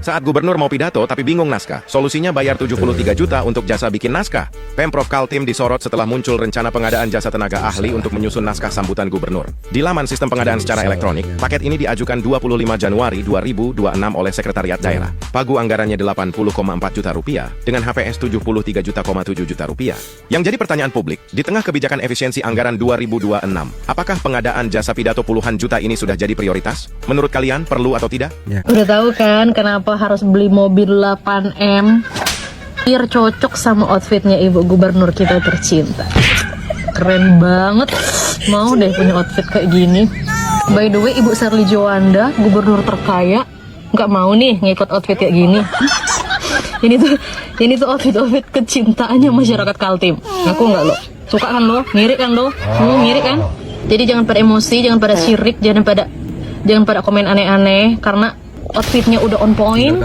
Saat gubernur mau pidato tapi bingung naskah, solusinya bayar 73 juta untuk jasa bikin naskah. Pemprov Kaltim disorot setelah muncul rencana pengadaan jasa tenaga ahli untuk menyusun naskah sambutan gubernur. Di laman sistem pengadaan secara elektronik, paket ini diajukan 25 Januari 2026 oleh Sekretariat Daerah. Pagu anggarannya 80,4 juta rupiah dengan HPS 73,7 juta rupiah. Yang jadi pertanyaan publik, di tengah kebijakan efisiensi anggaran 2026, apakah pengadaan jasa pidato puluhan juta ini sudah jadi prioritas? Menurut kalian perlu atau tidak? Udah tahu kan kenapa harus beli mobil 8M? Biar cocok sama outfitnya ibu gubernur kita tercinta. Keren banget. Mau deh punya outfit kayak gini. By the way, Ibu Sherly Johanda, gubernur terkaya, nggak mau nih ngikut outfit kayak gini. Ini tuh outfit kecintaannya masyarakat Kaltim. Aku nggak lo. Suka kan lo? Mirip kan lo? Mirip kan? Jadi jangan pada emosi, jangan pada sirik, jangan pada komen aneh-aneh karena outfitnya udah on point.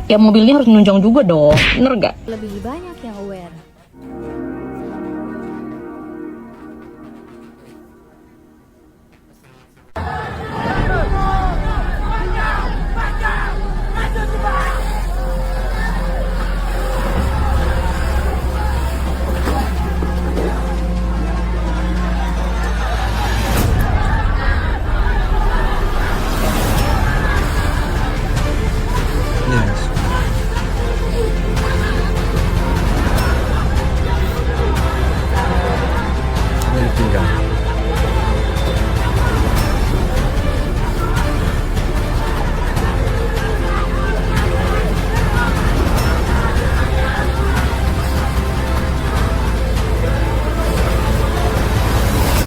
Ya mobilnya harus nunjang juga dong. Bener gak? Lebih banyak yang aware.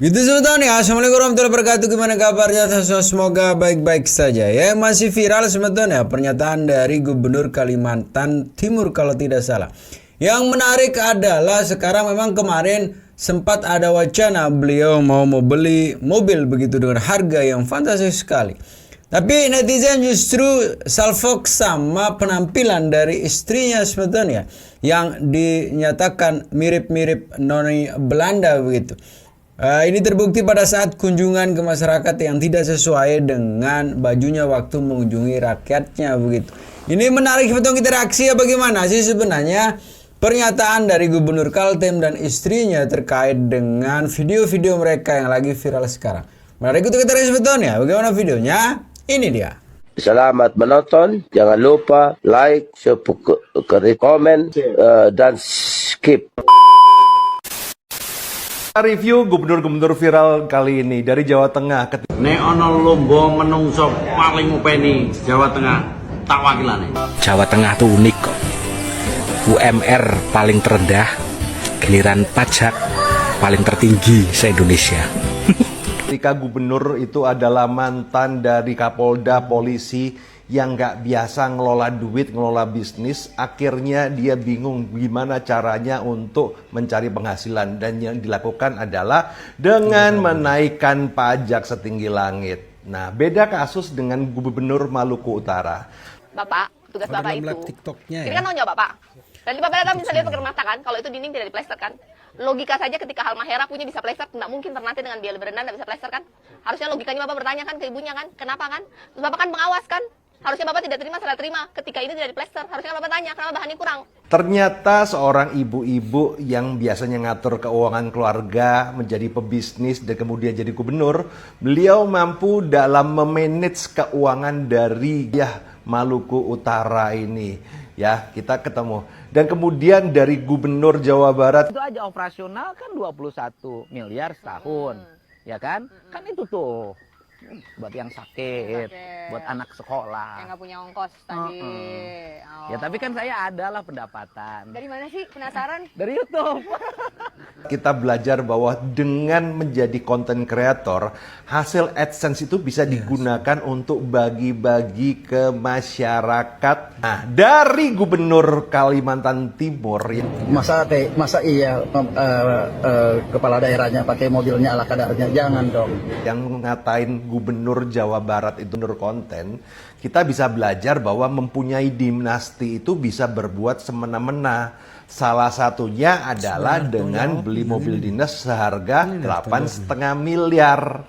Gitu sebetulnya nih, assalamualaikum warahmatullahi wabarakatuh. Gimana kabarnya? Semoga baik-baik saja ya. Masih viral sebetulnya pernyataan dari Gubernur Kalimantan Timur kalau tidak salah. Yang menarik adalah sekarang memang kemarin sempat ada wacana beliau mau beli mobil begitu dengan harga yang fantastis sekali. Tapi netizen justru salfok sama penampilan dari istrinya sebetulnya yang dinyatakan mirip-mirip noni Belanda begitu. Ini terbukti pada saat kunjungan ke masyarakat yang tidak sesuai dengan bajunya waktu mengunjungi rakyatnya begitu. Ini menarik betul, kita reaksi ya, bagaimana sih sebenarnya pernyataan dari Gubernur Kaltim dan istrinya terkait dengan video-video mereka yang lagi viral sekarang. Menarik untuk kita reaksi sebetulnya. Bagaimana videonya? Ini dia. Selamat menonton, jangan lupa like, subscribe, komen, dan skip. Review gubernur-gubernur viral kali ini dari Jawa Tengah. Nek ono lomba menungso paling ngopeni Jawa Tengah, tak wakilane. Jawa Tengah tuh unik kok. UMR paling terendah, giliran pajak paling tertinggi se-Indonesia. Ketika gubernur itu adalah mantan dari Kapolda polisi yang nggak biasa ngelola duit, ngelola bisnis, akhirnya dia bingung gimana caranya untuk mencari penghasilan. Dan yang dilakukan adalah dengan menaikkan pajak setinggi langit. Nah, beda kasus dengan Gubernur Maluku Utara. Bapak, tugas Bapak itu, kiri kan nonjol Bapak. Dan Bapak datang bisa lihat pakai mata kan, kalau itu dinding tidak diplester kan. Logika saja ketika Halmahera punya bisa plester, tidak mungkin Ternate dengan biaya berendah tidak bisa plester kan. Harusnya logikanya Bapak bertanya kan ke ibunya kan, kenapa kan? Terus Bapak kan pengawas kan. Harusnya Bapak tidak terima, salah terima. Ketika ini tidak diplester, harusnya Bapak tanya, kenapa bahannya kurang? Ternyata seorang ibu-ibu yang biasanya ngatur keuangan keluarga, menjadi pebisnis, dan kemudian jadi gubernur, beliau mampu dalam memanage keuangan dari Maluku Utara ini. Ya, kita ketemu. Dan kemudian dari Gubernur Jawa Barat. Itu aja operasional kan 21 miliar setahun. Ya kan? Kan itu tuh. Buat yang sakit, buat anak sekolah. Yang nggak punya ongkos tadi. Ya tapi kan saya adalah pendapatan. Dari mana sih? Penasaran? Dari YouTube. Kita belajar bahwa dengan menjadi content creator, hasil AdSense itu bisa digunakan untuk bagi-bagi ke masyarakat. Nah, dari Gubernur Kalimantan Timur, masa iya kepala daerahnya pakai mobilnya ala kadarnya, jangan dong. Yang ngatain Gubernur Jawa Barat itu nur konten, kita bisa belajar bahwa mempunyai dinasti itu bisa berbuat semena-mena. Salah satunya adalah dengan beli mobil dinas seharga 8,5 miliar.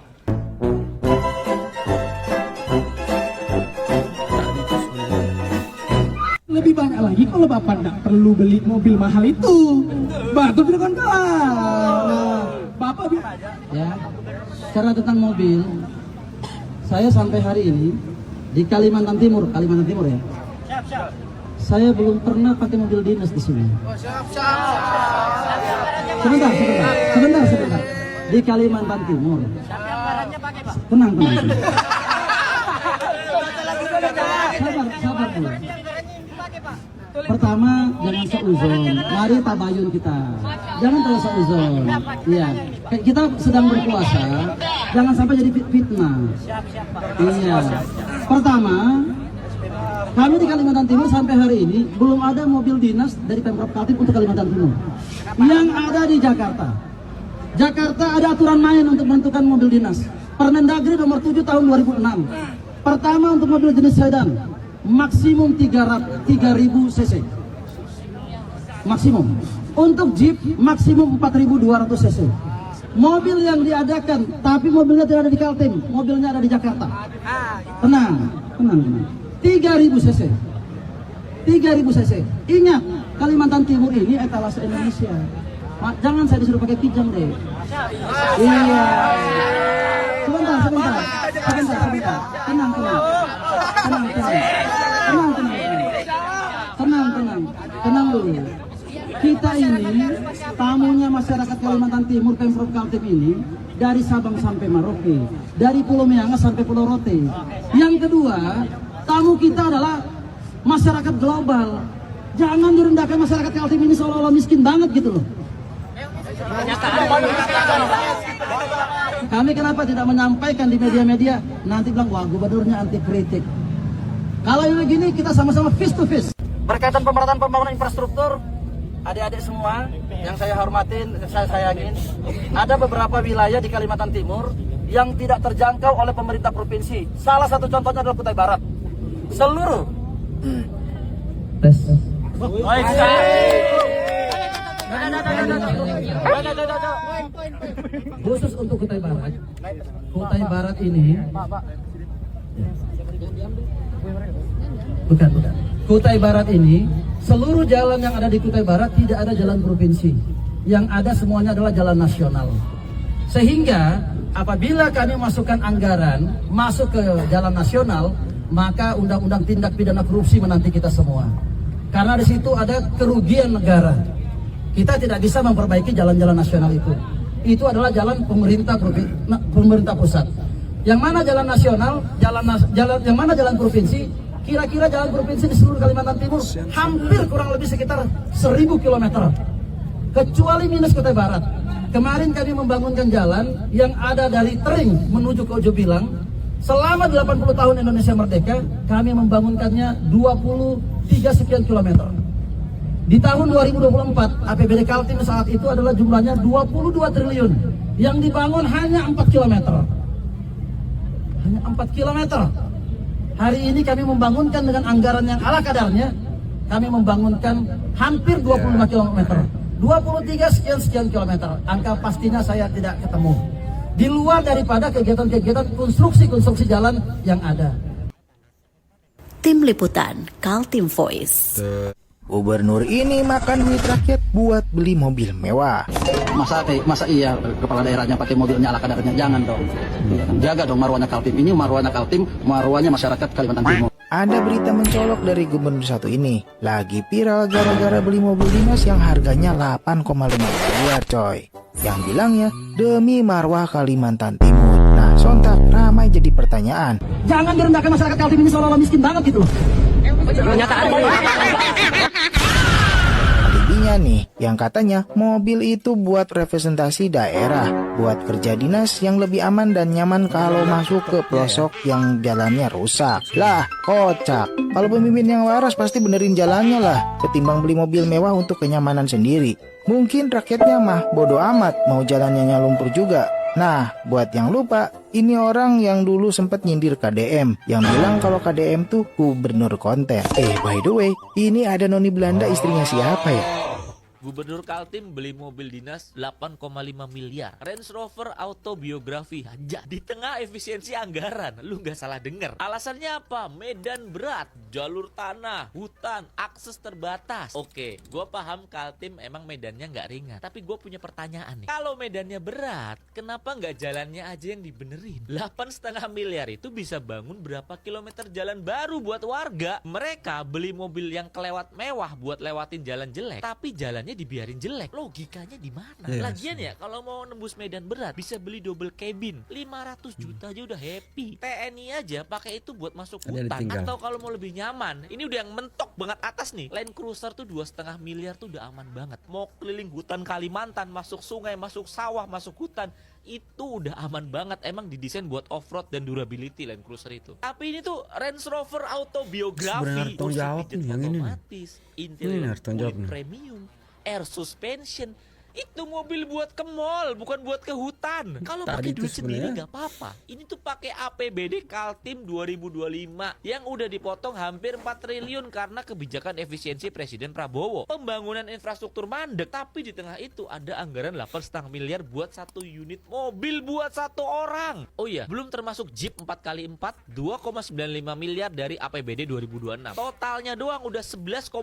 Lebih banyak lagi kalau Bapak tidak perlu beli mobil mahal itu. Bapak tidak akan kalah. Nah, Bapak ya, secara tentang mobil, saya sampai hari ini di Kalimantan Timur ya. Saya belum pernah pakai mobil dinas di sini. Sebentar. Di Kalimantan Timur. Tenang. Sabar dulu. Pertama, jangan seuzon. Mari tabayun kita. Jangan terlalu seuzon. Iya. Kita sedang berpuasa. Jangan sampai jadi fitnah. Iya. Pertama, kami di Kalimantan Timur sampai hari ini belum ada mobil dinas dari Pemprov Kaltim untuk Kalimantan Timur. Yang ada di Jakarta. Jakarta ada aturan main untuk menentukan mobil dinas. Permendagri nomor 7 tahun 2006. Pertama untuk mobil jenis sedan maksimum 3.000 cc. Maksimum. Untuk Jeep maksimum 4.200 cc. Mobil yang diadakan tapi mobilnya tidak ada di Kaltim, mobilnya ada di Jakarta. Tenang. 3.000 cc. 3.000 cc. Ingat, Kalimantan Timur ini etalase Indonesia. Jangan saya disuruh pakai pijam deh. Iya. Sebentar. Tenang dulu. Kita ini tamunya masyarakat Kalimantan Timur, Pemprov Kaltim ini dari Sabang sampai Merauke, dari Pulau Miangas sampai Pulau Rote. Yang kedua, tamu kita adalah masyarakat global. Jangan direndahkan masyarakat Kaltim ini seolah-olah miskin banget gitu loh. Kami kenapa tidak menyampaikan di media-media? Nanti bilang, wah gubernurnya anti kritik. Kalau ini gini, kita sama-sama face to face. Berkaitan pemerataan pembangunan infrastruktur, adik-adik semua yang saya hormatin, saya sayangin, ada beberapa wilayah di Kalimantan Timur yang tidak terjangkau oleh pemerintah provinsi. Salah satu contohnya adalah Kutai Barat. Seluruh khusus untuk Kutai Barat. Kutai Barat ini bukan. Kutai Barat ini, seluruh jalan yang ada di Kutai Barat tidak ada jalan provinsi. Yang ada semuanya adalah jalan nasional. Sehingga apabila kami masukkan anggaran masuk ke jalan nasional, maka undang-undang tindak pidana korupsi menanti kita semua. Karena di situ ada kerugian negara. Kita tidak bisa memperbaiki jalan-jalan nasional itu. Itu adalah jalan pemerintah pusat. Yang mana jalan nasional, yang mana jalan provinsi? Kira-kira jalan provinsi di seluruh Kalimantan Timur hampir kurang lebih sekitar 1.000 km. Kecuali minus Kutai Barat. Kemarin kami membangunkan jalan yang ada dari Tering menuju ke Ojo Bilang. Selama 80 tahun Indonesia merdeka, kami membangunkannya 23 sekian kilometer. Di tahun 2024, APBD Kaltim saat itu adalah jumlahnya 22 triliun. Yang dibangun hanya 4 km. Hanya 4 km. Hari ini kami membangunkan dengan anggaran yang ala kadarnya. Kami membangunkan hampir 25 km. 23 sekian kilometer. Angka pastinya saya tidak ketemu. Di luar daripada kegiatan-kegiatan konstruksi jalan yang ada. Tim Liputan Kaltim Voice. Gubernur ini makan duit rakyat buat beli mobil mewah. Masa iya kepala daerahnya pakai mobilnya ala kadarnya? Jangan dong. Jaga dong marwahnya Kaltim. Ini marwahnya Kaltim, marwahnya masyarakat Kalimantan Timur. Ada berita mencolok dari gubernur satu ini. Lagi viral gara-gara beli mobil dinas yang harganya 8,5 miliar coy. Yang bilangnya demi marwah Kalimantan Timur. Nah sontak ramai jadi pertanyaan. Jangan direndahkan masyarakat Kaltim ini seolah-olah miskin banget gitu loh. Alibinya nih, yang katanya mobil itu buat representasi daerah, buat kerja dinas yang lebih aman dan nyaman kalau masuk ke pelosok yang jalannya rusak. Lah, kocak. Kalau pemimpin yang waras pasti benerin jalannya lah, ketimbang beli mobil mewah untuk kenyamanan sendiri. Mungkin rakyatnya mah bodo amat mau jalannya lumpur juga. Nah, buat yang lupa, ini orang yang dulu sempat nyindir KDM, yang bilang kalau KDM tuh gubernur konten. By the way, ini ada noni Belanda istrinya siapa ya? Gubernur Kaltim beli mobil dinas 8,5 miliar. Range Rover autobiografi aja di tengah efisiensi anggaran. Lu nggak salah dengar. Alasannya apa? Medan berat, jalur tanah, hutan, akses terbatas. Oke, gue paham Kaltim emang medannya nggak ringan. Tapi gue punya pertanyaan nih. Kalau medannya berat, kenapa nggak jalannya aja yang dibenerin? 8,5 miliar itu bisa bangun berapa kilometer jalan baru buat warga. Mereka beli mobil yang kelewat mewah buat lewatin jalan jelek, tapi jalannya dibiarin jelek. Logikanya di mana? Lagian ya kalau mau nembus medan berat bisa beli double cabin 500 juta aja udah happy. TNI aja pakai itu buat masuk hutan. Atau kalau mau lebih nyaman, ini udah yang mentok banget atas nih, Land Cruiser tuh 2,5 miliar tuh udah aman banget. Mau keliling hutan Kalimantan, masuk sungai, masuk sawah, masuk hutan, itu udah aman banget. Emang didesain buat off-road dan durability Land Cruiser itu. Tapi ini tuh Range Rover autobiografi, kursi pijat otomatis, interior premium, air suspension. Itu mobil buat ke mall, bukan buat ke hutan. Kalau pakai duit sendiri nggak apa-apa. Ini tuh pakai APBD Kaltim 2025 yang udah dipotong hampir 4 triliun karena kebijakan efisiensi Presiden Prabowo. Pembangunan infrastruktur mandek, tapi di tengah itu ada anggaran 8,5 miliar buat 1 unit mobil buat 1 orang. Oh iya, belum termasuk Jeep 4x4 2,95 miliar dari APBD 2026. Totalnya doang udah 11,45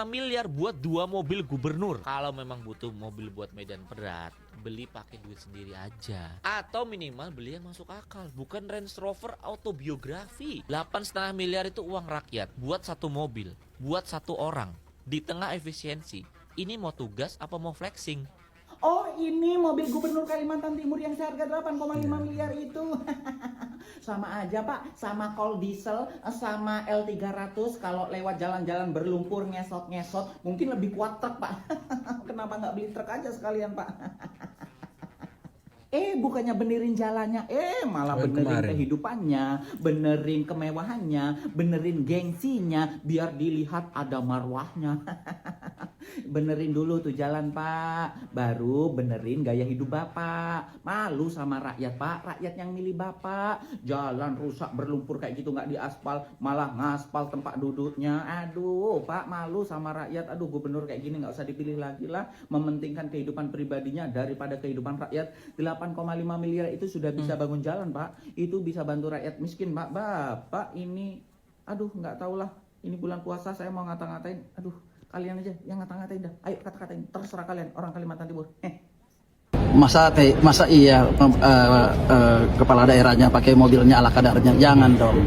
miliar buat 2 mobil gubernur. Kalau memang butuh mobil buat medan berat, beli pakai duit sendiri aja. Atau minimal beli yang masuk akal, bukan Range Rover autobiografi. 8,5 miliar itu uang rakyat buat 1 mobil, buat 1 orang. Di tengah efisiensi, ini mau tugas apa mau flexing? Oh, ini mobil Gubernur Kalimantan Timur yang seharga 8,5 miliar itu. Sama aja Pak, sama kol diesel, sama L300 kalau lewat jalan-jalan berlumpur ngesot-ngesot, mungkin lebih kuat truk Pak. Kenapa nggak beli truk aja sekalian Pak? Bukannya benerin jalannya, malah benerin kehidupannya, benerin kemewahannya, benerin gengsinya, biar dilihat ada marwahnya. Benerin dulu tuh jalan Pak, baru benerin gaya hidup Bapak. Malu sama rakyat Pak, rakyat yang milih Bapak. Jalan rusak berlumpur kayak gitu nggak diaspal, malah ngaspal tempat duduknya. Aduh Pak, malu sama rakyat. Aduh, gubernur kayak gini nggak usah dipilih lagi lah. Mementingkan kehidupan pribadinya daripada kehidupan rakyat. 8,5 miliar itu sudah bisa bangun jalan Pak. Itu bisa bantu rakyat miskin Pak. Bapak ini, aduh nggak tahu lah. Ini bulan puasa saya mau ngata-ngatain. Aduh, kalian aja yang ngata-ngatain dah. Ayo kata-katain, terserah kalian orang Kalimantan Timur. Masa iya kepala daerahnya pakai mobilnya ala kadarnya? Jangan dong.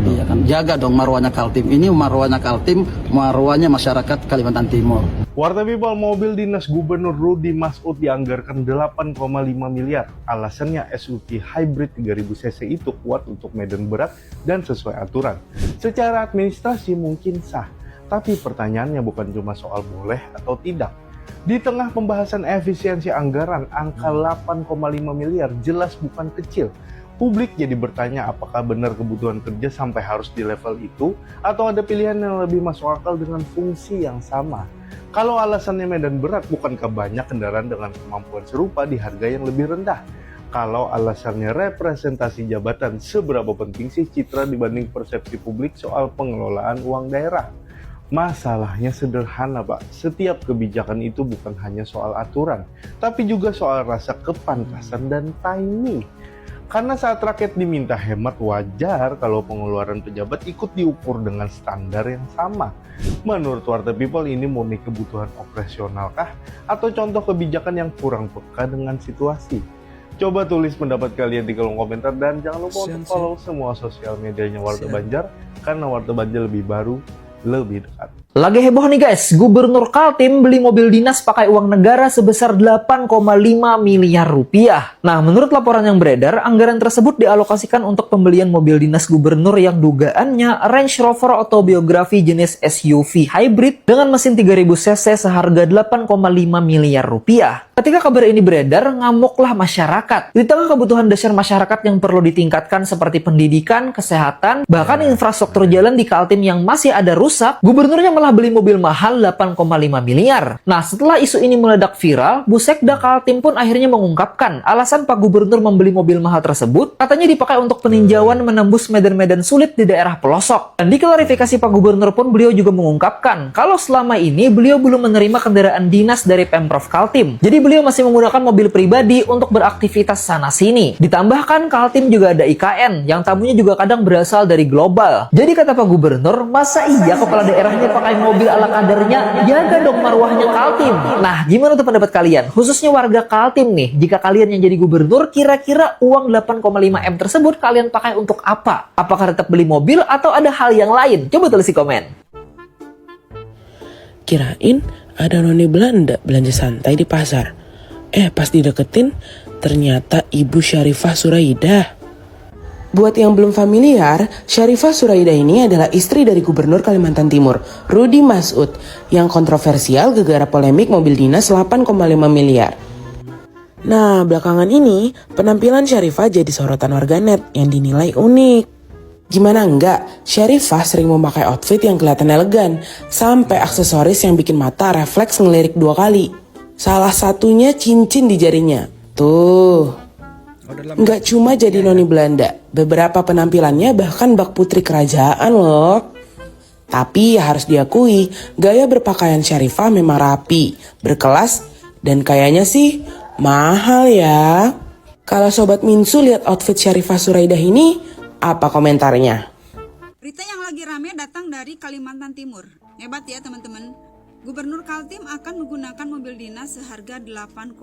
Iya kan, jaga dong marwahnya Kaltim. Ini marwahnya Kaltim, marwahnya masyarakat Kalimantan Timur. Warta People, mobil dinas Gubernur Rudi Masud dianggarkan 8,5 miliar. Alasannya SUV hybrid 3000 cc itu kuat untuk medan berat dan sesuai aturan. Secara administrasi mungkin sah, tapi pertanyaannya bukan cuma soal boleh atau tidak. Di tengah pembahasan efisiensi anggaran, angka 8,5 miliar jelas bukan kecil. Publik jadi bertanya apakah benar kebutuhan kerja sampai harus di level itu, atau ada pilihan yang lebih masuk akal dengan fungsi yang sama. Kalau alasannya medan berat, bukankah banyak kendaraan dengan kemampuan serupa di harga yang lebih rendah? Kalau alasannya representasi jabatan, seberapa penting sih citra dibanding persepsi publik soal pengelolaan uang daerah? Masalahnya sederhana Pak, setiap kebijakan itu bukan hanya soal aturan, tapi juga soal rasa kepantasan dan timing. Karena saat rakyat diminta hemat, wajar kalau pengeluaran pejabat ikut diukur dengan standar yang sama. Menurut Warta People, ini murni kebutuhan operasional kah? Atau contoh kebijakan yang kurang peka dengan situasi? Coba tulis pendapat kalian di kolom komentar, dan jangan lupa untuk follow semua sosial medianya Warta Banjar, karena Warta Banjar lebih baru, lebih dekat. Lagi heboh nih guys, Gubernur Kaltim beli mobil dinas pakai uang negara sebesar 8,5 miliar rupiah. Nah, menurut laporan yang beredar, anggaran tersebut dialokasikan untuk pembelian mobil dinas gubernur yang dugaannya Range Rover autobiografi jenis SUV hybrid dengan mesin 3000 cc seharga 8,5 miliar rupiah. Ketika kabar ini beredar, ngamuklah masyarakat. Di tengah kebutuhan dasar masyarakat yang perlu ditingkatkan seperti pendidikan, kesehatan, bahkan infrastruktur jalan di Kaltim yang masih ada rusak, gubernurnya malah beli mobil mahal 8,5 miliar. Nah, setelah isu ini meledak viral, Busekda Kaltim pun akhirnya mengungkapkan alasan Pak Gubernur membeli mobil mahal tersebut katanya dipakai untuk peninjauan menembus medan-medan sulit di daerah pelosok. Dan di klarifikasi Pak Gubernur pun beliau juga mengungkapkan kalau selama ini beliau belum menerima kendaraan dinas dari Pemprov Kaltim. Jadi beliau masih menggunakan mobil pribadi untuk beraktivitas sana-sini. Ditambahkan Kaltim juga ada IKN yang tamunya juga kadang berasal dari global. Jadi kata Pak Gubernur, masa iya kepala daerahnya pakai mobil ala kadarnya? Jaga dong marwahnya Kaltim. Nah, gimana tuh pendapat kalian? Khususnya warga Kaltim nih, jika kalian yang jadi gubernur, kira-kira uang 8,5 M tersebut kalian pakai untuk apa? Apakah tetap beli mobil atau ada hal yang lain? Coba tulis di komen. Kirain ada noni Belanda belanja santai di pasar. Pas dideketin, ternyata Ibu Syarifah Suraidah. Buat yang belum familiar, Syarifah Suraidah ini adalah istri dari Gubernur Kalimantan Timur, Rudy Masud, yang kontroversial gara-gara polemik mobil dinas 8,5 miliar. Nah, belakangan ini, penampilan Syarifah jadi sorotan warganet yang dinilai unik. Gimana enggak, Syarifah sering memakai outfit yang kelihatan elegan, sampai aksesoris yang bikin mata refleks ngelirik 2 kali. Salah satunya cincin di jarinya. Tuh. Nggak cuma jadi noni Belanda, beberapa penampilannya bahkan bak putri kerajaan loh. Tapi ya harus diakui, gaya berpakaian Syarifah memang rapi, berkelas, dan kayaknya sih mahal ya. Kalau Sobat Minsu lihat outfit Syarifah Suraidah ini, apa komentarnya? Berita yang lagi rame datang dari Kalimantan Timur. Hebat ya teman-teman. Gubernur Kaltim akan menggunakan mobil dinas seharga 8,5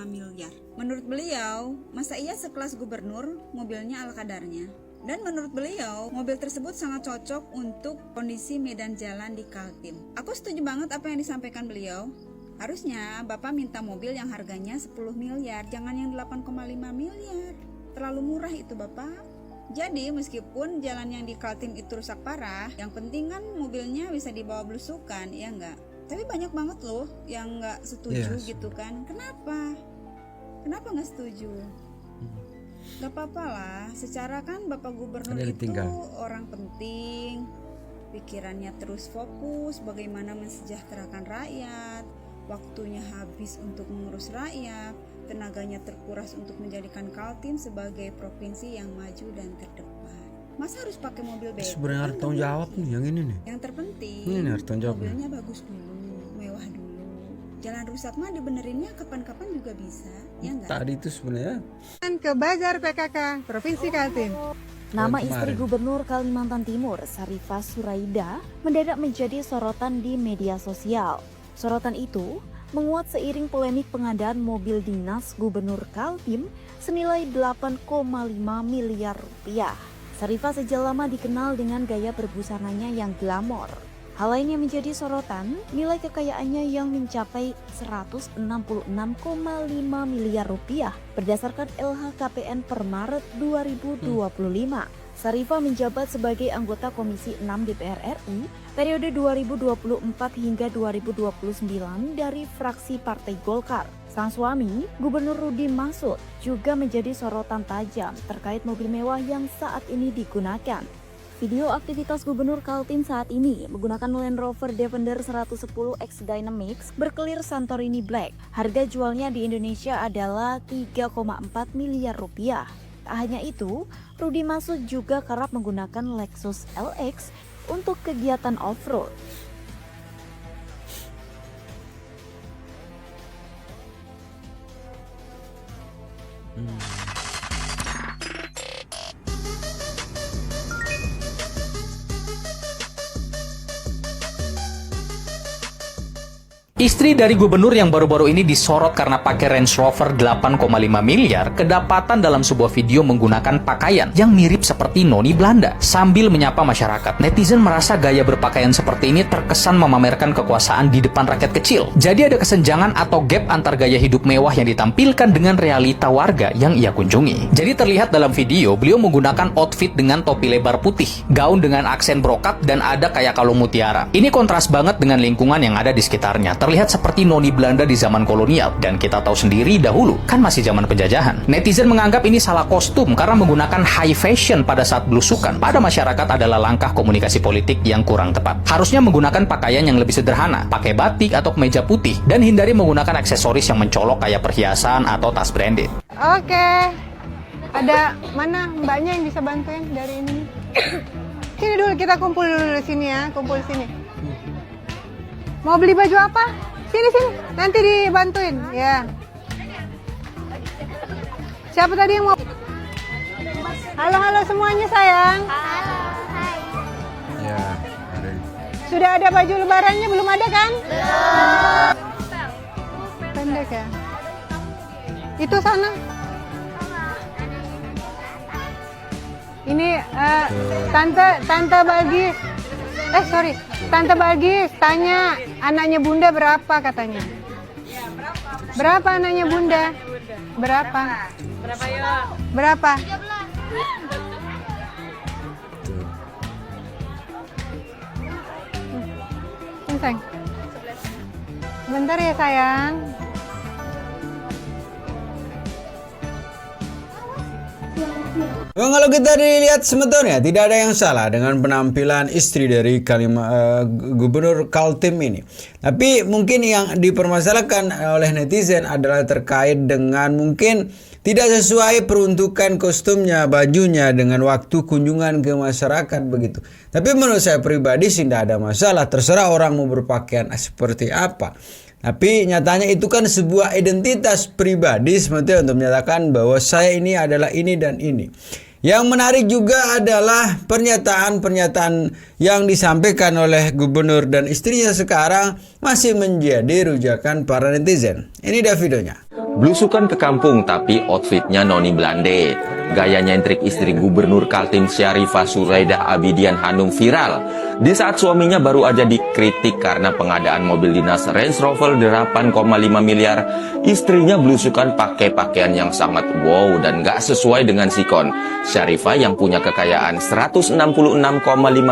miliar. Menurut beliau, masa iya sekelas gubernur mobilnya ala kadarnya? Dan menurut beliau, mobil tersebut sangat cocok untuk kondisi medan jalan di Kaltim. Aku setuju banget apa yang disampaikan beliau. Harusnya Bapak minta mobil yang harganya 10 miliar, jangan yang 8,5 miliar. Terlalu murah itu Bapak. Jadi meskipun jalan yang di Kaltim itu rusak parah, yang penting kan mobilnya bisa dibawa belusukan, ya enggak? Tapi banyak banget loh yang nggak setuju gitu kan. Kenapa nggak setuju? Gak apa-apa lah, secara kan Bapak Gubernur itu orang penting, pikirannya terus fokus bagaimana mensejahterakan rakyat, waktunya habis untuk mengurus rakyat, tenaganya terkuras untuk menjadikan Kaltim sebagai provinsi yang maju dan terdepan. Masa harus pakai mobil bebek? Sebenarnya harus tanggung jawab nih yang ini nih. Yang terpenting, ini harus tanggung jawab. Mobilnya bagus dulu, mewah dulu. Jalan rusak mah dibenerinnya kapan-kapan juga bisa, ya enggak? Tadi itu sebenarnya. Ke Bazar PKK Provinsi Kaltim. Nama istri Gubernur Kalimantan Timur, Syarifah Suraidah, mendadak menjadi sorotan di media sosial. Sorotan itu menguat seiring polemik pengadaan mobil dinas Gubernur Kaltim senilai 8,5 miliar rupiah. Syarifah sejak lama dikenal dengan gaya berbusananya yang glamor. Hal lain yang menjadi sorotan, nilai kekayaannya yang mencapai 166,5 miliar rupiah berdasarkan LHKPN per Maret 2025. Syarifah menjabat sebagai anggota Komisi 6 DPR RI periode 2024 hingga 2029 dari fraksi Partai Golkar. Sang suami, Gubernur Rudy Masud, juga menjadi sorotan tajam terkait mobil mewah yang saat ini digunakan. Video aktivitas Gubernur Kaltim saat ini menggunakan Land Rover Defender 110X Dynamics berkelir Santorini Black. Harga jualnya di Indonesia adalah 3,4 miliar rupiah. Tak hanya itu, Rudy Masud juga kerap menggunakan Lexus LX untuk kegiatan off-road. Istri dari gubernur yang baru-baru ini disorot karena pakai Range Rover 8,5 miliar kedapatan dalam sebuah video menggunakan pakaian yang mirip seperti noni Belanda. Sambil menyapa masyarakat, netizen merasa gaya berpakaian seperti ini terkesan memamerkan kekuasaan di depan rakyat kecil. Jadi ada kesenjangan atau gap antar gaya hidup mewah yang ditampilkan dengan realita warga yang ia kunjungi. Jadi terlihat dalam video, beliau menggunakan outfit dengan topi lebar putih, gaun dengan aksen brokat, dan ada kayak kalung mutiara. Ini kontras banget dengan lingkungan yang ada di sekitarnya, terlihat seperti noni Belanda di zaman kolonial. Dan kita tahu sendiri dahulu, kan masih zaman penjajahan. Netizen menganggap ini salah kostum karena menggunakan high fashion pada saat belusukan pada masyarakat adalah langkah komunikasi politik yang kurang tepat. Harusnya menggunakan pakaian yang lebih sederhana, pakai batik atau kemeja putih, dan hindari menggunakan aksesoris yang mencolok kayak perhiasan atau tas branded. Oke. Ada mana mbaknya yang bisa bantuin dari ini? Sini dulu, kita kumpul dulu di sini ya, kumpul sini. Mau beli baju apa? Sini, nanti dibantuin ya. Siapa tadi yang mau? Halo semuanya sayang. Ya, ada. Sudah ada baju lebarannya, belum ada kan? Belum. Pendek ya. Itu sana. Ini Tante Bagis. Tante Bagis tanya anaknya Bunda berapa katanya. Berapa anaknya Bunda? Berapa? Berapa? Sayang. Bentar ya sayang. Kalau kita dilihat sebetulnya tidak ada yang salah dengan penampilan istri dari Gubernur Kaltim ini. Tapi mungkin yang dipermasalahkan oleh netizen adalah terkait dengan mungkin tidak sesuai peruntukan kostumnya, bajunya dengan waktu kunjungan ke masyarakat begitu. Tapi menurut saya pribadi sih tidak ada masalah, terserah orang mau berpakaian seperti apa. Tapi nyatanya itu kan sebuah identitas pribadi sebetulnya untuk menyatakan bahwa saya ini adalah ini dan ini. Yang menarik juga adalah pernyataan-pernyataan yang disampaikan oleh gubernur dan istrinya sekarang masih menjadi rujakan para netizen. Ini dia videonya. Belusukan ke kampung tapi outfitnya noni Belande. Gaya nyentrik istri Gubernur Kaltim Syarifah Suraidah Abidian Hanum viral. Di saat suaminya baru aja dikritik karena pengadaan mobil dinas Range Rover 8,5 miliar, istrinya belusukan pakai pakaian yang sangat wow dan gak sesuai dengan sikon. Syarifah yang punya kekayaan 166,5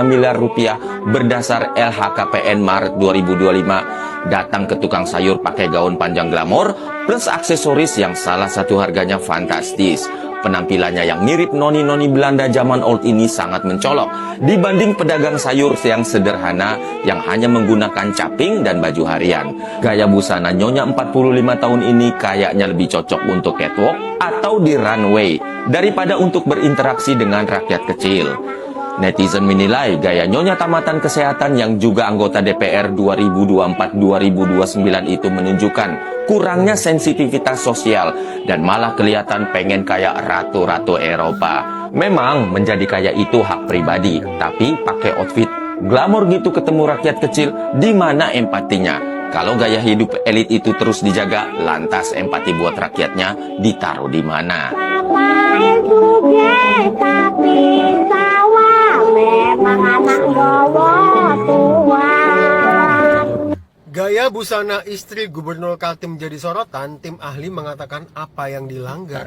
miliar rupiah berdasar LHKPN Maret 2025 datang ke tukang sayur pakai gaun panjang glamor plus aksesoris yang salah satu harganya fantastis. Penampilannya yang mirip noni-noni Belanda zaman old ini sangat mencolok dibanding pedagang sayur yang sederhana yang hanya menggunakan caping dan baju harian. Gaya busana nyonya 45 tahun ini kayaknya lebih cocok untuk catwalk atau di runway daripada untuk berinteraksi dengan rakyat kecil. Netizen menilai gaya nyonya tamatan kesehatan yang juga anggota DPR 2024-2029 itu menunjukkan kurangnya sensitivitas sosial dan malah kelihatan pengen kayak ratu-ratu Eropa. Memang menjadi kaya itu hak pribadi, tapi pakai outfit glamor gitu ketemu rakyat kecil, di mana empatinya? Kalau gaya hidup elit itu terus dijaga, lantas empati buat rakyatnya ditaruh di mana? Gaya busana istri Gubernur Kaltim jadi sorotan, tim ahli mengatakan apa yang dilanggar.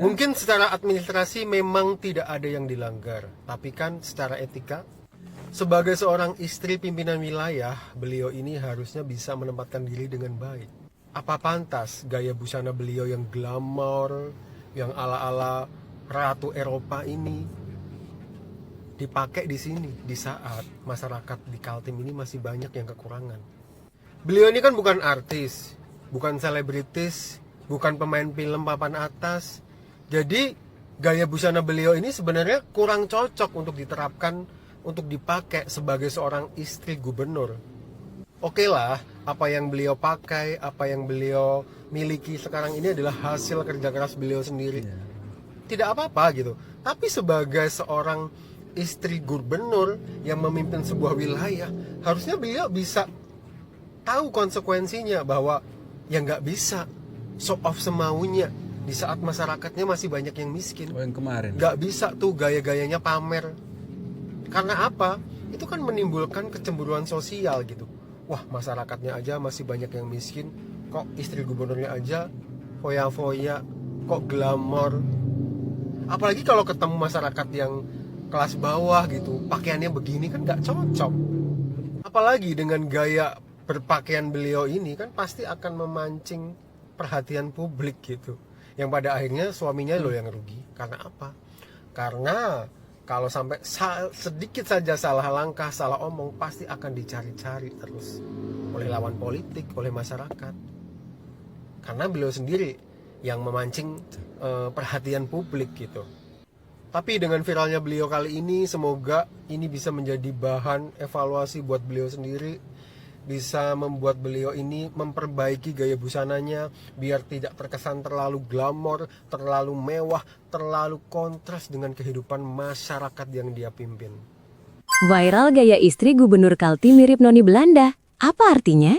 Mungkin secara administrasi memang tidak ada yang dilanggar, tapi kan secara etika, sebagai seorang istri pimpinan wilayah, beliau ini harusnya bisa menempatkan diri dengan baik. Apa pantas gaya busana beliau yang glamor, yang ala-ala ratu Eropa ini dipakai di sini di saat masyarakat di Kaltim ini masih banyak yang kekurangan? Beliau ini kan bukan artis, bukan selebritis, bukan pemain film papan atas. Jadi gaya busana beliau ini sebenarnya kurang cocok untuk diterapkan, untuk dipakai sebagai seorang istri gubernur. Oke lah, apa yang beliau pakai, apa yang beliau miliki sekarang ini adalah hasil kerja keras beliau sendiri. Tidak apa-apa gitu. Tapi sebagai seorang istri gubernur yang memimpin sebuah wilayah, harusnya beliau bisa tahu konsekuensinya bahwa yang nggak bisa show off semaunya di saat masyarakatnya masih banyak yang miskin. Yang kemarin. Nggak bisa tuh gaya-gayanya pamer. Karena apa? Itu kan menimbulkan kecemburuan sosial gitu. Wah, masyarakatnya aja masih banyak yang miskin, kok istri gubernurnya aja foya-foya, kok glamor. Apalagi kalau ketemu masyarakat yang kelas bawah gitu, pakaiannya begini kan nggak cocok. Apalagi dengan gaya berpakaian beliau ini kan pasti akan memancing perhatian publik gitu. Yang pada akhirnya suaminya loh yang rugi. Karena apa? Karena kalau sampai sedikit saja salah langkah, salah omong, pasti akan dicari-cari terus oleh lawan politik, oleh masyarakat. Karena beliau sendiri yang memancing perhatian publik gitu. Tapi dengan viralnya beliau kali ini, semoga ini bisa menjadi bahan evaluasi buat beliau sendiri, bisa membuat beliau ini memperbaiki gaya busananya biar tidak terkesan terlalu glamor, terlalu mewah, terlalu kontras dengan kehidupan masyarakat yang dia pimpin. Viral gaya istri Gubernur Kaltim mirip Noni Belanda. Apa artinya?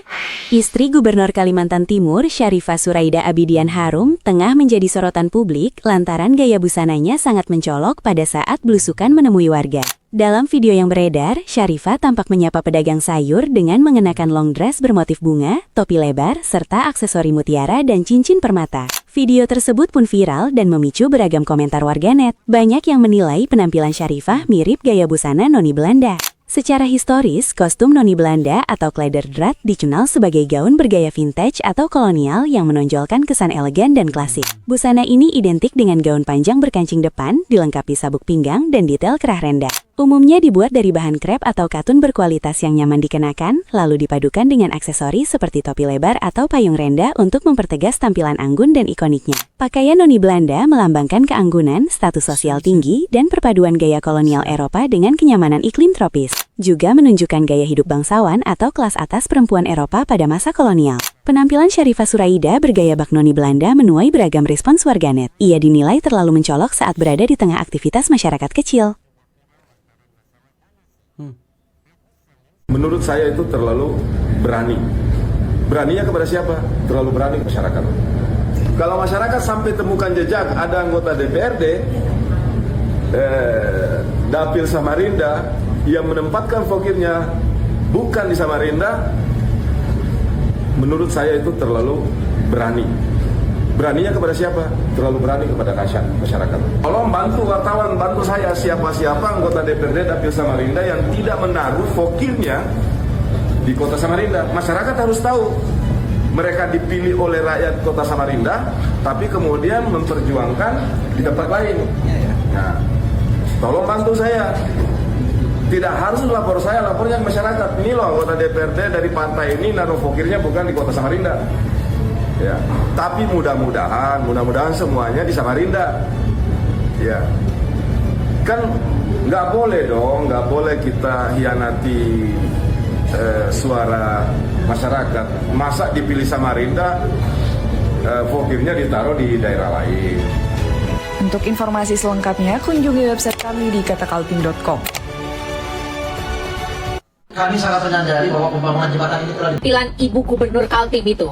Istri Gubernur Kalimantan Timur, Syarifah Suraida Abidian Harum, tengah menjadi sorotan publik lantaran gaya busananya sangat mencolok pada saat belusukan menemui warga. Dalam video yang beredar, Syarifah tampak menyapa pedagang sayur dengan mengenakan long dress bermotif bunga, topi lebar, serta aksesori mutiara dan cincin permata. Video tersebut pun viral dan memicu beragam komentar warganet. Banyak yang menilai penampilan Syarifah mirip gaya busana Noni Belanda. Secara historis, kostum Noni Belanda atau Kleederdrat dikenal sebagai gaun bergaya vintage atau kolonial yang menonjolkan kesan elegan dan klasik. Busana ini identik dengan gaun panjang berkancing depan, dilengkapi sabuk pinggang dan detail kerah rendah. Umumnya dibuat dari bahan krep atau katun berkualitas yang nyaman dikenakan, lalu dipadukan dengan aksesori seperti topi lebar atau payung rendah untuk mempertegas tampilan anggun dan ikoniknya. Pakaian Noni Belanda melambangkan keanggunan, status sosial tinggi, dan perpaduan gaya kolonial Eropa dengan kenyamanan iklim tropis. Juga menunjukkan gaya hidup bangsawan atau kelas atas perempuan Eropa pada masa kolonial. Penampilan Syarifah Suraida bergaya bak Noni Belanda menuai beragam respons warganet. Ia dinilai terlalu mencolok saat berada di tengah aktivitas masyarakat kecil. Menurut saya itu terlalu berani. Beraninya kepada siapa? Terlalu berani ke masyarakat. Kalau masyarakat sampai temukan jejak ada anggota DPRD, Dapil Samarinda, yang menempatkan vokirnya bukan di Samarinda, menurut saya itu terlalu berani. Beraninya kepada siapa? Terlalu berani kepada masyarakat. Tolong bantu wartawan, bantu saya siapa-siapa anggota DPRD Dapil Samarinda yang tidak menaruh vokirnya di kota Samarinda. Masyarakat harus tahu mereka dipilih oleh rakyat kota Samarinda, tapi kemudian memperjuangkan di tempat lain. Nah, tolong bantu saya. Tidak harus lapor saya, lapornya ke masyarakat. Ini loh anggota DPRD dari pantai ini naruh vokirnya bukan di kota Samarinda. Ya, tapi mudah-mudahan semuanya di Samarinda. Ya, kan nggak boleh dong, nggak boleh kita hianati suara masyarakat. Masa dipilih Samarinda, vokirnya ditaruh di daerah lain. Untuk informasi selengkapnya, kunjungi website kami di katakaltim.com. Kami sangat menyadari bahwa pembangunan jembatan ini telah Tampilan Ibu Gubernur Kaltim itu.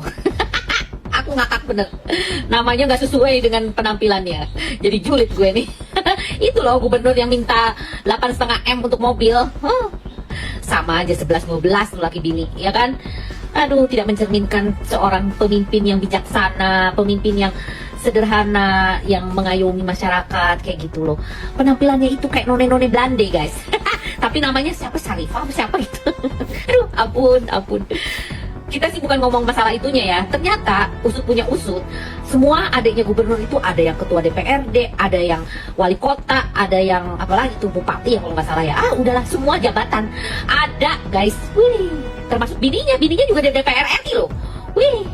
Aku ngakak bener. Namanya nggak sesuai dengan penampilannya. Jadi julid gue nih. Itu loh gubernur yang minta 8,5 M untuk mobil. Sama aja 11-12 laki bini, ya kan? Aduh, tidak mencerminkan seorang pemimpin yang bijaksana, pemimpin yang sederhana, yang mengayomi masyarakat, kayak gitu loh. Penampilannya itu kayak none-none Belanda, guys. Tapi namanya siapa? Syarifah siapa itu? Aduh, ampun. Kita sih bukan ngomong masalah itunya ya. Ternyata usut punya usut, semua adiknya gubernur itu ada yang ketua DPRD, ada yang wali kota, ada yang apalagi tuh bupati ya kalau nggak salah ya. Udahlah semua jabatan ada, guys. Wih, termasuk bininya juga dari DPR RI loh. Wih,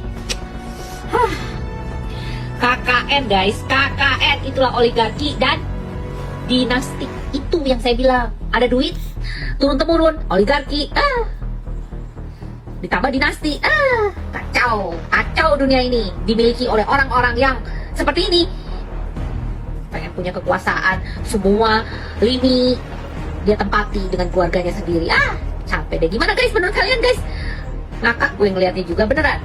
KKN guys, KKN itulah oligarki dan dinasti. Itu yang saya bilang, ada duit turun temurun, oligarki, ditambah dinasti, kacau dunia ini dimiliki oleh orang-orang yang seperti ini, pengen punya kekuasaan, semua lini dia tempati dengan keluarganya sendiri. Capek deh. Gimana guys, menurut kalian guys? Ngakak gue ngeliatnya juga beneran.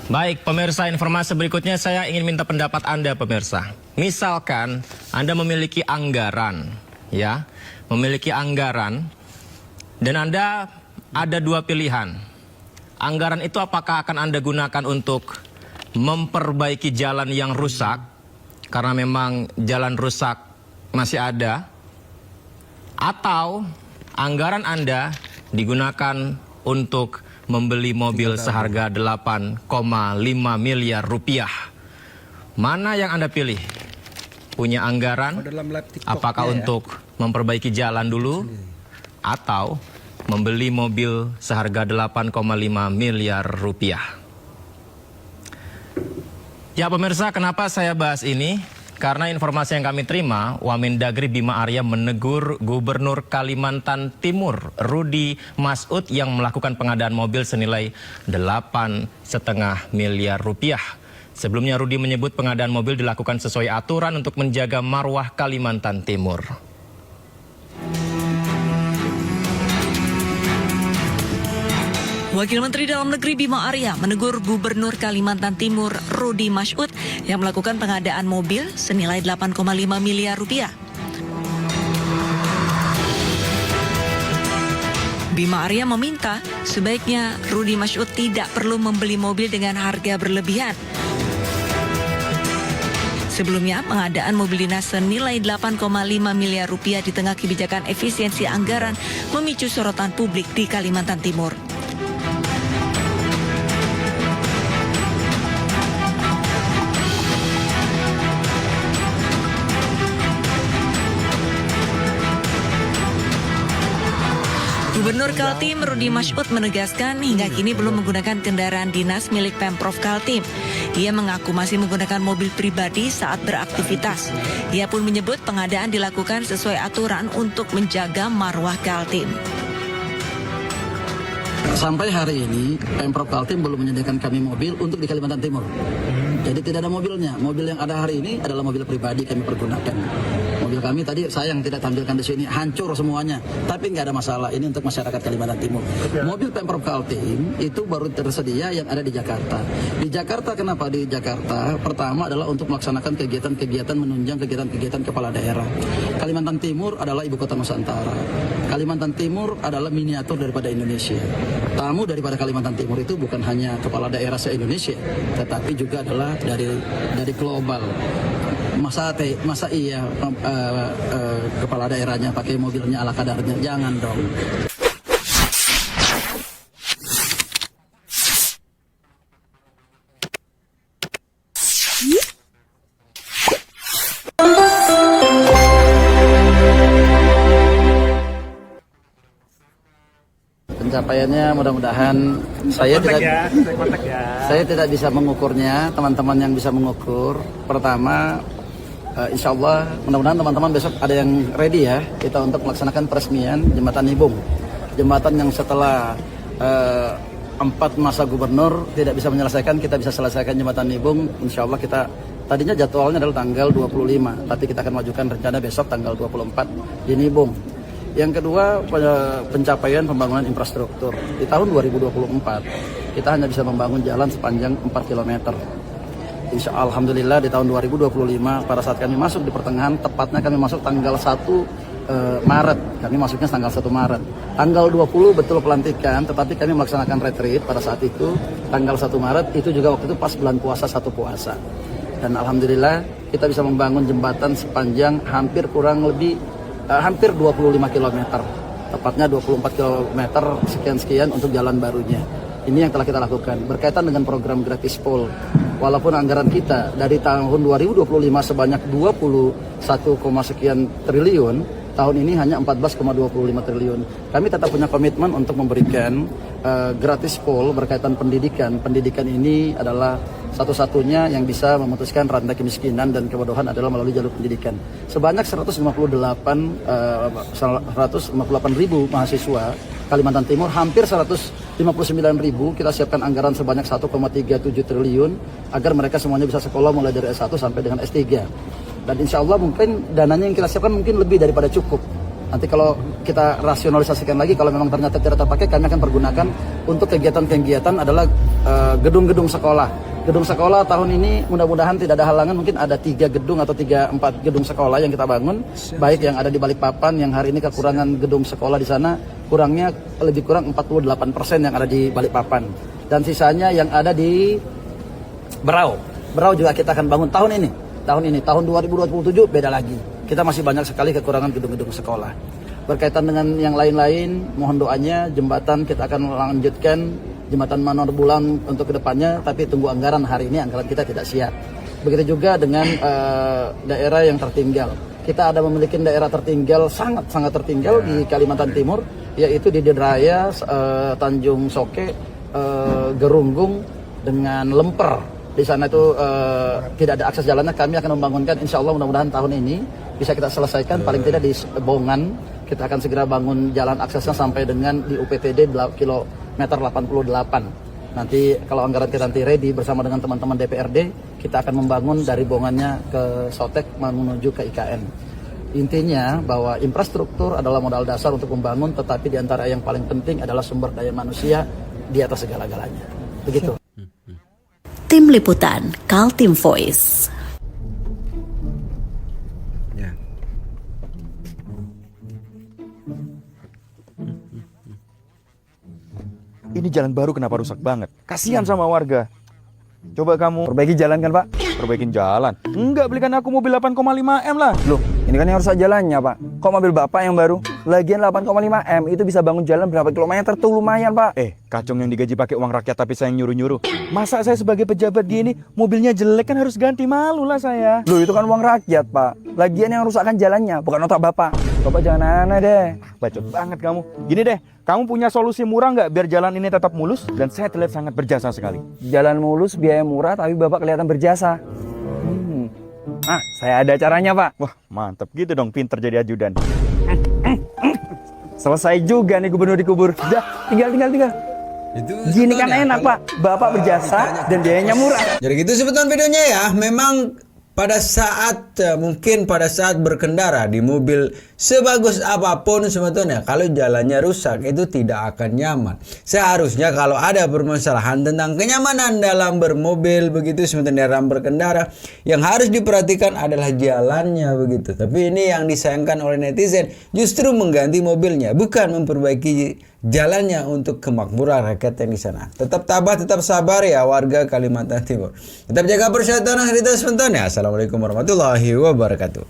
Baik, pemirsa, informasi berikutnya saya ingin minta pendapat Anda, pemirsa. Misalkan Anda memiliki anggaran, ya, dan Anda ada dua pilihan. Anggaran itu apakah akan Anda gunakan untuk memperbaiki jalan yang rusak, karena memang jalan rusak masih ada, atau anggaran Anda digunakan untuk membeli mobil seharga 8,5 miliar rupiah. Mana yang Anda pilih? Punya anggaran? Apakah untuk memperbaiki jalan dulu? Atau membeli mobil seharga 8,5 miliar rupiah? Ya pemirsa, kenapa saya bahas ini? Karena informasi yang kami terima, Wamendagri Bima Arya menegur Gubernur Kalimantan Timur, Rudi Masud, yang melakukan pengadaan mobil senilai 8,5 miliar rupiah. Sebelumnya Rudi menyebut pengadaan mobil dilakukan sesuai aturan untuk menjaga marwah Kalimantan Timur. Wakil Menteri Dalam Negeri Bima Arya menegur Gubernur Kalimantan Timur Rudi Masud yang melakukan pengadaan mobil senilai 8,5 miliar rupiah. Bima Arya meminta sebaiknya Rudi Masud tidak perlu membeli mobil dengan harga berlebihan. Sebelumnya, pengadaan mobil dinas senilai 8,5 miliar rupiah di tengah kebijakan efisiensi anggaran memicu sorotan publik di Kalimantan Timur. Gubernur Kaltim Rudi Masud menegaskan hingga kini belum menggunakan kendaraan dinas milik Pemprov Kaltim. Ia mengaku masih menggunakan mobil pribadi saat beraktivitas. Ia pun menyebut pengadaan dilakukan sesuai aturan untuk menjaga marwah Kaltim. Sampai hari ini Pemprov Kaltim belum menyediakan kami mobil untuk di Kalimantan Timur. Jadi tidak ada mobilnya. Mobil yang ada hari ini adalah mobil pribadi kami pergunakan. Mobil kami tadi sayang tidak tampilkan di sini, hancur semuanya. Tapi nggak ada masalah, ini untuk masyarakat Kalimantan Timur. Mobil Pemprov Kaltim itu baru tersedia yang ada di Jakarta. Di Jakarta, kenapa di Jakarta? Pertama adalah untuk melaksanakan kegiatan-kegiatan menunjang kegiatan-kegiatan kepala daerah. Kalimantan Timur adalah ibu kota Nusantara. Kalimantan Timur adalah miniatur daripada Indonesia. Tamu daripada Kalimantan Timur itu bukan hanya kepala daerah se-Indonesia, tetapi juga adalah dari global. Masa iya kepala daerahnya pakai mobilnya ala kadarnya? Jangan dong. Pencapaiannya mudah-mudahan saya tidak bisa mengukurnya, teman-teman yang bisa mengukur. Pertama, insya Allah mudah-mudahan teman-teman besok ada yang ready ya, kita untuk melaksanakan peresmian Jembatan Nibung. Jembatan yang setelah 4 masa gubernur tidak bisa menyelesaikan, kita bisa selesaikan Jembatan Nibung. Insya Allah kita tadinya jadwalnya adalah tanggal 25, tapi kita akan majukan rencana besok tanggal 24 di Nibung. Yang kedua, pencapaian pembangunan infrastruktur. Di tahun 2024, kita hanya bisa membangun jalan sepanjang 4 km. Insya Allah, alhamdulillah di tahun 2025, pada saat kami masuk di pertengahan, tepatnya kami masuk tanggal 1 Maret. Kami masuknya tanggal 1 Maret. Tanggal 20 betul pelantikan, tetapi kami melaksanakan retreat pada saat itu. Tanggal 1 Maret, itu juga waktu itu pas bulan puasa, 1 puasa. Dan alhamdulillah, kita bisa membangun jembatan sepanjang hampir 25 km, tepatnya 24 km sekian-sekian untuk jalan barunya. Ini yang telah kita lakukan berkaitan dengan program gratis pol. Walaupun anggaran kita dari tahun 2025 sebanyak 21, sekian triliun, tahun ini hanya 14,25 triliun. Kami tetap punya komitmen untuk memberikan gratis pol berkaitan pendidikan. Pendidikan ini adalah satu-satunya yang bisa memutuskan rantai kemiskinan dan kebodohan adalah melalui jalur pendidikan. Sebanyak 158.000 mahasiswa Kalimantan Timur, hampir 159.000, kita siapkan anggaran sebanyak 1,37 triliun agar mereka semuanya bisa sekolah mulai dari S1 sampai dengan S3. Dan insya Allah mungkin dananya yang kita siapkan mungkin lebih daripada cukup. Nanti kalau kita rasionalisasikan lagi, kalau memang ternyata tidak terpakai, kami akan pergunakan untuk kegiatan-kegiatan adalah gedung-gedung sekolah. Gedung sekolah tahun ini mudah-mudahan tidak ada halangan, mungkin ada 3 gedung atau 3-4 gedung sekolah yang kita bangun, baik yang ada di Balikpapan, yang hari ini kekurangan gedung sekolah di sana, kurangnya lebih kurang 48% yang ada di Balikpapan. Dan sisanya yang ada di Berau. Berau juga kita akan bangun tahun ini. Tahun 2027 beda lagi. Kita masih banyak sekali kekurangan gedung-gedung sekolah. Berkaitan dengan yang lain-lain, mohon doanya jembatan kita akan lanjutkan, jembatan Manor Bulan untuk kedepannya, tapi tunggu anggaran. Hari ini anggaran kita tidak siap. Begitu juga dengan daerah yang tertinggal. Kita ada memiliki daerah tertinggal, sangat tertinggal di Kalimantan Timur, yaitu di Dedraya, Tanjung Soke, Gerunggung, dengan Lemper. Di sana itu tidak ada akses jalannya. Kami akan membangunkan, insya Allah mudah-mudahan tahun ini bisa kita selesaikan, paling tidak di Bongan. Kita akan segera bangun jalan aksesnya sampai dengan di UPTD kilometer 88. Nanti kalau anggaran kita nanti ready bersama dengan teman-teman DPRD, kita akan membangun dari Bongannya ke Sotek menuju ke IKN. Intinya bahwa infrastruktur adalah modal dasar untuk membangun, tetapi di antara yang paling penting adalah sumber daya manusia di atas segala-galanya. Begitu. Tim Liputan Kaltim Voice. Ini jalan baru kenapa rusak banget? Kasihan sama warga. Coba kamu perbaiki jalan kan, Pak? Perbaikin jalan? Enggak, belikan aku mobil 8,5 M lah. Loh, ini kan yang rusak jalannya, Pak. Kok mobil Bapak yang baru? Lagian 8,5 M itu bisa bangun jalan berapa kilometer tuh, lumayan, Pak. Kacung yang digaji pakai uang rakyat tapi saya nyuruh-nyuruh. Masa saya sebagai pejabat gini, mobilnya jelek kan harus ganti, malu lah saya. Loh, itu kan uang rakyat, Pak. Lagian yang rusakkan jalannya, bukan otak Bapak. Bapak jangan aneh deh. Bacot banget kamu. Gini deh, kamu punya solusi murah nggak biar jalan ini tetap mulus? Dan saya terlihat sangat berjasa sekali. Jalan mulus, biaya murah, tapi Bapak kelihatan berjasa. Saya ada caranya, Pak. Wah, mantap gitu dong, pinter jadi ajudan. Selesai juga nih gubernur dikubur. Udah, tinggal. Gini kan enak, Pak. Bapak berjasa dan biayanya murah. Jadi gitu sebetulnya videonya ya. Memang pada saat berkendara di mobil sebagus apapun sebetulnya, kalau jalannya rusak itu tidak akan nyaman. Seharusnya kalau ada permasalahan tentang kenyamanan dalam bermobil begitu sebetulnya dalam berkendara, yang harus diperhatikan adalah jalannya begitu. Tapi ini yang disayangkan oleh netizen, justru mengganti mobilnya, bukan memperbaiki jalannya untuk kemakmuran rakyat yang di sana. Tetap tabah, tetap sabar ya warga Kalimantan Timur. Tetap jaga persatuan dan harita sebentar ya. Assalamualaikum warahmatullahi wabarakatuh.